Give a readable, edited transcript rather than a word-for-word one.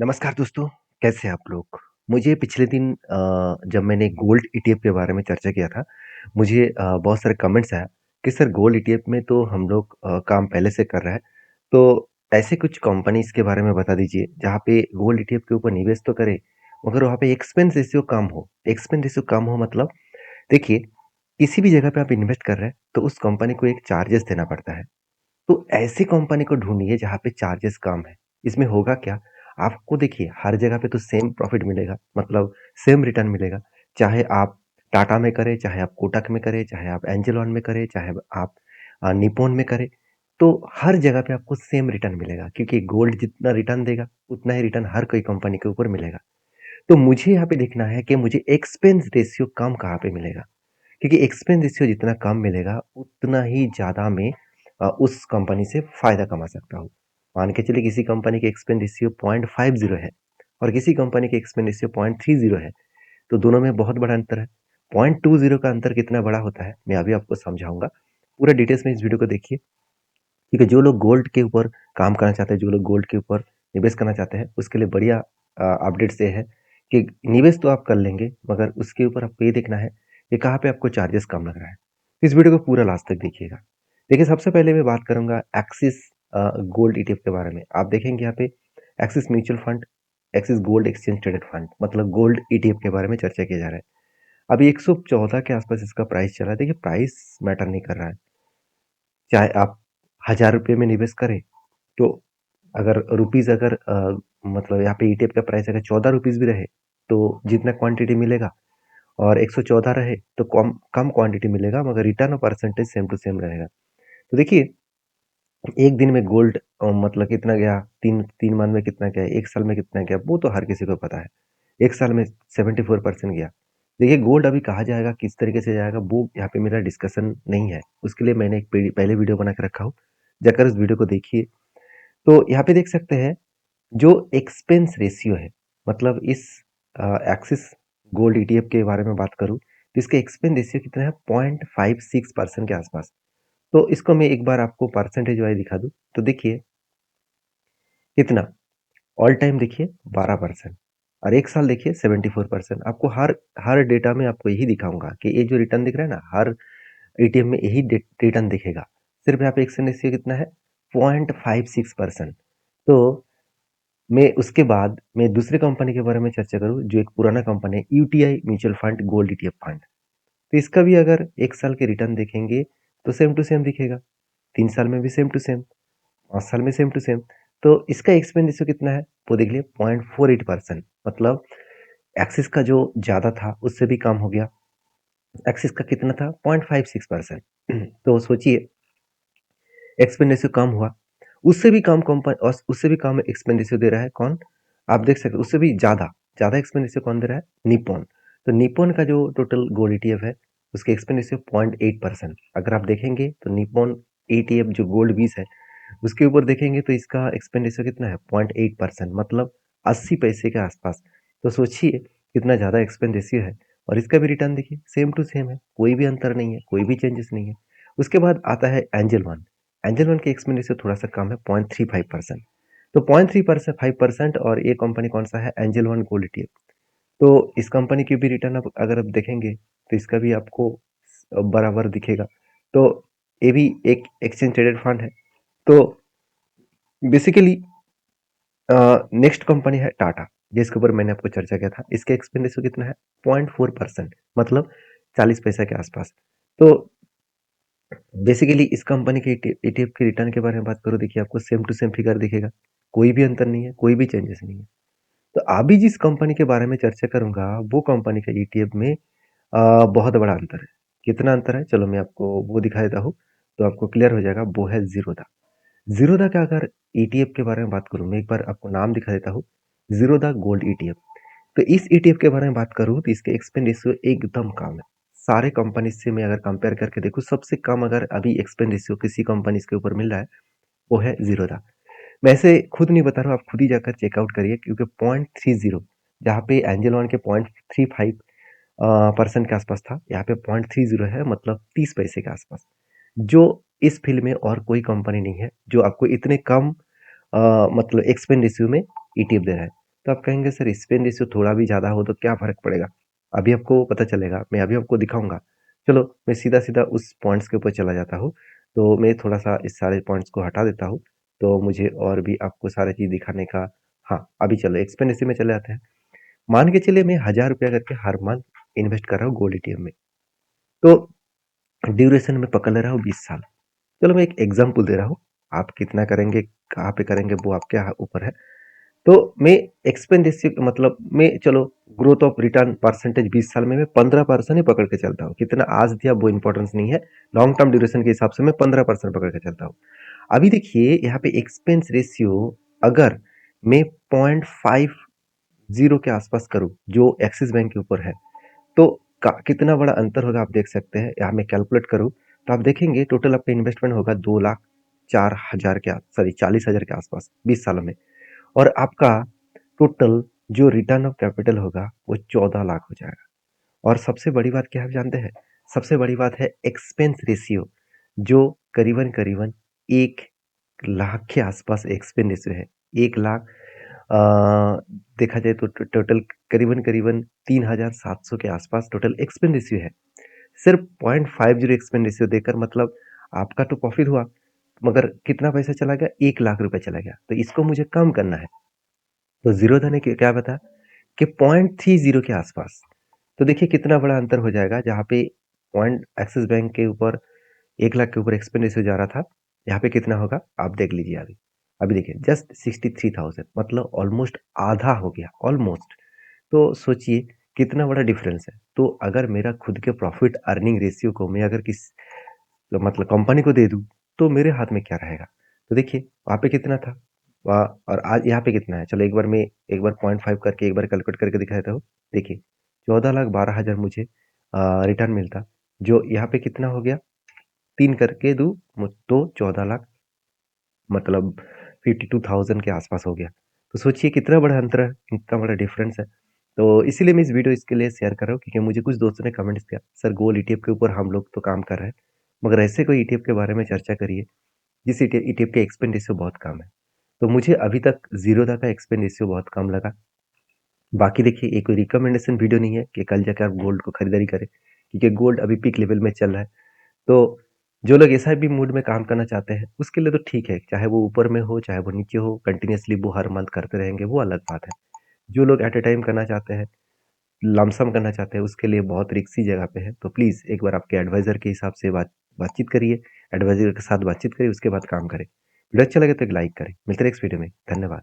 नमस्कार दोस्तों, कैसे हैं आप लोग? मुझे पिछले दिन जब मैंने गोल्ड ईटीएफ के बारे में चर्चा किया था, मुझे बहुत सारे कमेंट्स आया कि सर गोल्ड ईटीएफ में तो हम लोग काम पहले से कर रहे हैं, तो ऐसे कुछ कंपनीज़ के बारे में बता दीजिए, जहाँ पे गोल्ड ईटीएफ के ऊपर निवेश तो करें, मगर वहाँ पे एक्सपेंस रेशियो कम हो। एक्सपेंस रेशियो कम हो मतलब देखिए, किसी भी जगह पे आप इन्वेस्ट कर रहे हैं, तो उस कंपनी को एक चार्जेस देना पड़ता है। तो ऐसी कंपनी को ढूँढिए जहाँ पे चार्जेस कम है। इसमें होगा क्या? आपको देखिए हर जगह पे तो सेम प्रॉफ़िट मिलेगा, मतलब सेम रिटर्न मिलेगा। चाहे आप टाटा में करें, चाहे आप कोटक में करें, चाहे आप एंजेल वन में करें, चाहे आप निप्पॉन में करें, तो हर जगह पे आपको सेम रिटर्न मिलेगा क्योंकि गोल्ड जितना रिटर्न देगा, उतना ही रिटर्न हर कोई कंपनी के ऊपर मिलेगा। तो मुझे यहाँ पे देखना है कि मुझे एक्सपेंस रेशियो कम कहाँ पे मिलेगा? क्योंकि एक्सपेंस रेशियो जितना कम मिलेगा, उतना ही ज़्यादा मैं उस कंपनी से फ़ायदा कमा सकता हूँ। मान के चलिए किसी कंपनी के एक्सपेंस रेशियो 0.50 है और किसी कंपनी के एक्सपेंस रेशियो 0.30 है, तो दोनों में बहुत बड़ा अंतर है। 0.20 का अंतर कितना बड़ा होता है, मैं अभी आपको समझाऊँगा। पूरा डिटेल्स में इस वीडियो को देखिए, क्योंकि जो लोग गोल्ड के ऊपर काम करना चाहते हैं, जो लोग गोल्ड के ऊपर निवेश करना चाहते हैं, उसके लिए बढ़िया अपडेट्स ये है कि निवेश तो आप कर लेंगे, मगर उसके ऊपर आपको ये देखना है कि कहाँ पे आपको चार्जेस कम लग रहा है। इस वीडियो को पूरा लास्ट तक देखिएगा। देखिए, सबसे पहले मैं बात करूँगा एक्सिस गोल्ड ईटीएफ के बारे में। आप देखेंगे यहाँ पे axis mutual fund, axis gold exchange traded fund, मतलब गोल्ड ईटीएफ के बारे में चर्चा किया जा रहा है। अभी 114 के आसपास इसका प्राइस चला है। देखिए, प्राइस मैटर नहीं कर रहा है। चाहे आप ₹1000 में निवेश करें, तो अगर रुपीज़ अगर मतलब यहाँ पे ईटीएफ का प्राइस अगर ₹14 भी रहे, तो जितना क्वांटिटी मिलेगा और 114 रहे, तो कम कम क्वांटिटी मिलेगा, मगर रिटर्न और परसेंटेज सेम टू सेम रहेगा। तो देखिए, एक दिन में गोल्ड मतलब कितना गया, 3 मंथ में कितना गया, 1 साल में कितना गया, वो तो हर किसी को पता है। 1 साल में 74% गया। देखिए, गोल्ड अभी कहाँ जाएगा, किस तरीके से जाएगा, वो यहाँ पे मेरा डिस्कशन नहीं है। उसके लिए मैंने एक पहले वीडियो बना के रखा हूँ, जाकर उस वीडियो को देखिए। तो यहाँ पे देख सकते हैं, जो एक्सपेंस रेशियो है, मतलब इस एक्सिस गोल्ड ईटीएफ के बारे में बात करूँ, तो इसका एक्सपेंस रेशियो कितना है? 0.56% के आसपास। तो इसको मैं एक बार आपको परसेंटेज वाइज़ दिखा दूँ, तो देखिए कितना, ऑल टाइम देखिए 12% और 1 साल देखिए 74%। आपको हर हर डेटा में आपको यही दिखाऊँगा कि ये जो रिटर्न दिख रहा है ना, हर एटीएम में यही रिटर्न दिखेगा। सिर्फ यहाँ पे एक्सपेंस रेशियो कितना है? 0.56%। तो मैं उसके बाद मैं दूसरी कंपनी के बारे में चर्चा करूँ, जो एक पुराना कंपनी है, UTI mutual fund gold ETF fund. तो इसका भी अगर 1 साल के रिटर्न देखेंगे, तो सेम टू सेम दिखेगा। 3 साल में भी सेम टू सेम, 5 साल में सेम टू सेम। तो इसका एक्सपेंस रेशियो कितना है? वो देख लिए 0.48%, मतलब एक्सिस का जो ज़्यादा था, उससे भी कम हो गया। एक्सिस का कितना था? 0.56%। तो सोचिए, एक्सपेंस रेशियो कम हुआ। उससे भी कम कंपनी और उससे भी कम एक्सपेंस रेशियो दे रहा है कौन? आप देख सकते हो, उससे भी ज़्यादा ज़्यादा एक्सपेंस रेशियो कौन दे रहा है? निप्पॉन। तो निप्पॉन का जो टोटल गोल्ड ईटीएफ है, उसके एक्सपेंस रेशियो 0.8%। अगर आप देखेंगे तो निप्पॉन ईटीएफ जो गोल्ड 20 है, उसके ऊपर देखेंगे तो इसका एक्सपेंस रेशियो कितना है? 0.8%, मतलब 80 पैसे के आसपास। तो सोचिए कितना ज़्यादा एक्सपेंस रेशियो है, और इसका भी रिटर्न देखिए सेम टू सेम है, कोई भी अंतर नहीं है, कोई भी चेंजेस नहीं है। उसके बाद आता है एंजल वन। एंजल वन की एक्सपेंस रेशियो थोड़ा सा कम है, 0.35%। तो 0.35% और ये कंपनी कौन सा है? Angel one gold ETF. तो इस कंपनी की भी रिटर्न आप अगर आप देखेंगे, तो इसका भी आपको बराबर दिखेगा। तो ये भी एक एक्सचेंज ट्रेडेड फंड है। तो बेसिकली नेक्स्ट कंपनी है टाटा, जिसके ऊपर मैंने आपको चर्चा किया था। इसका एक्सपेंस रेशियो कितना है? 0.4%, मतलब 40 पैसा के आसपास। तो बेसिकली इस कंपनी के ईटीएफ के रिटर्न के बारे में बात करूँ, देखिए आपको सेम टू सेम फिगर दिखेगा, कोई भी अंतर नहीं है, कोई भी चेंजेस नहीं है। तो अभी जिस कंपनी के बारे में चर्चा करूंगा, वो कंपनी का ईटीएफ में बहुत बड़ा अंतर है। कितना अंतर है, चलो मैं आपको वो दिखा देता हूँ, तो आपको क्लियर हो जाएगा। वो है जीरोधा। जीरोधा का अगर ईटीएफ के बारे में बात करूँ, मैं एक बार आपको नाम दिखा देता हूँ, जीरोधा गोल्ड ईटीएफ। तो इस ईटीएफ के बारे में बात करूँ, तो इसके एक्सपेंस रेशियो एकदम कम है। सारे कंपनी से मैं अगर कंपेयर करके देखूँ, सबसे कम अगर अभी एक्सपेंस रेशियो किसी कंपनी के ऊपर मिल रहा है, वो है जीरोधा। मैं ऐसे खुद नहीं बता रहा हूँ, आप खुद ही जाकर चेकआउट करिए, क्योंकि 0.30, जहाँ पे एंजल वन के 0.35 परसेंट के आसपास था, यहाँ पे 0.30 है, मतलब 30 पैसे के आसपास। जो इस फील्ड में और कोई कंपनी नहीं है जो आपको इतने कम मतलब एक्सपेंस रेशियो में ईटीएफ दे रहा है। तो आप कहेंगे सर स्पेन रेशियो थोड़ा भी ज़्यादा हो तो क्या फ़र्क पड़ेगा? अभी आपको पता चलेगा, मैं अभी आपको दिखाऊँगा। चलो मैं सीधा-सीधा उस पॉइंट्स के ऊपर चला जाता हूँ। तो मैं थोड़ा-सा इस सारे पॉइंट्स को हटा देता हूँ, तो मुझे और भी आपको सारी चीज़ दिखाने का। हाँ, अभी चलो स्पेन रेशियो में चले जाते हैं। मान के चलिए मैं ₹1000 करके हर मंथ इन्वेस्ट कर रहा हूँ गोल्ड ईटीएफ में। तो ड्यूरेशन में पकड़ ले रहा हूँ 20 साल। चलो मैं एक एग्ज़ाम्पल दे रहा हूँ, आप कितना करेंगे, कहाँ पे करेंगे वो आपके ऊपर है। तो मैं एक्सपेंस रेशियो मतलब मैं चलो ग्रोथ ऑफ रिटर्न परसेंटेज 20 साल में मैं 15% ही पकड़ के चलता हूँ। कितना आज दिया वो इंपॉर्टेंस नहीं है। लॉन्ग टर्म ड्यूरेशन के हिसाब से मैं 15% पकड़ के चलता हूँ। अभी देखिए यहाँ पे एक्सपेंस रेशियो अगर मैं 0.50 के आसपास करूँ जो एक्सिस बैंक के ऊपर है, तो कितना बड़ा अंतर होगा आप देख सकते हैं। यहाँ मैं कैलकुलेट करूँ तो आप देखेंगे टोटल आपका इन्वेस्टमेंट होगा 2,04,000 के 40,000 के आसपास 20 सालों में। और आपका टोटल जो रिटर्न ऑफ कैपिटल होगा वो 14 लाख हो जाएगा। और सबसे बड़ी बात क्या आप जानते हैं? सबसे बड़ी बात है एक्सपेंस रेशियो, जो करीबन करीबन 1 लाख के आसपास एक्सपेंस रेशियो है। 1 लाख देखा जाए तो टोटल करीबन करीबन 3,700 के आसपास टोटल एक्सपेंस रेशियो है। सिर्फ 0.50 एक्सपेंस रेशियो देकर मतलब आपका तो प्रॉफिट हुआ, मगर कितना पैसा चला गया? 1 लाख रुपए चला गया। तो इसको मुझे कम करना है। तो जीरो था ने क्या बताया कि 0.30 के आसपास। तो देखिए कितना बड़ा अंतर हो जाएगा, जहाँ पे पॉइंट एक्सिस बैंक के ऊपर 1 लाख के ऊपर एक्सपेंडिचर जा रहा था, यहाँ पे कितना होगा आप देख लीजिए। अभी अभी देखिए जस्ट 63,000, मतलब ऑलमोस्ट आधा हो गया, ऑलमोस्ट। तो सोचिए कितना बड़ा डिफरेंस है। तो अगर मेरा खुद के प्रॉफिट अर्निंग रेशियो को मैं अगर किस तो मतलब कंपनी को दे दूँ, तो मेरे हाथ में क्या रहेगा? तो देखिए वहाँ पे कितना था, वहाँ और आज यहाँ पे कितना है। चलो एक बार 0.5 करके एक बार कैलकुलेट करके दिखा देता हूँ। देखिए 14,12,000 मुझे रिटर्न मिलता, जो यहाँ पे कितना हो गया, 3 करके दूँ तो 14 लाख, मतलब 52,000 के आसपास हो गया। तो सोचिए कितना बड़ा अंतर है, कितना बड़ा डिफरेंस है। तो इसीलिए मैं इस वीडियो इसके लिए शेयर कर रहा हूँ, क्योंकि मुझे कुछ दोस्तों ने कमेंट्स किया, सर गोल्ड ईटीएफ के ऊपर हम लोग तो काम कर रहे हैं, मगर ऐसे कोई ईटीएफ के बारे में चर्चा करिए जिस ईटीएफ के एक्सपेंस रेशियो बहुत कम है। तो मुझे अभी तक जीरोधा का एक्सपेंस रेशियो बहुत कम लगा। बाकी देखिए ये कोई रिकमेंडेशन वीडियो नहीं है कि कल जाकर आप गोल्ड को खरीदारी करें, क्योंकि गोल्ड अभी पीक लेवल में चल रहा है। तो जो लोग एसआईपी मूड में काम करना चाहते हैं उसके लिए तो ठीक है, चाहे वो ऊपर में हो चाहे वो नीचे हो, कंटिन्यूसली वो हर मंथ करते रहेंगे वो अलग बात है। जो लोग एट ए टाइम करना चाहते हैं, लमसम करना चाहते हैं, उसके लिए बहुत रिस्की जगह पे है। तो प्लीज़ एक बार आपके एडवाइज़र के हिसाब से बातचीत करिए, एडवाइज़र के साथ बातचीत करिए, उसके बाद काम करें। वीडियो अच्छा लगे तो एक लाइक करें। मिलते हैं नेक्स्ट वीडियो में। धन्यवाद।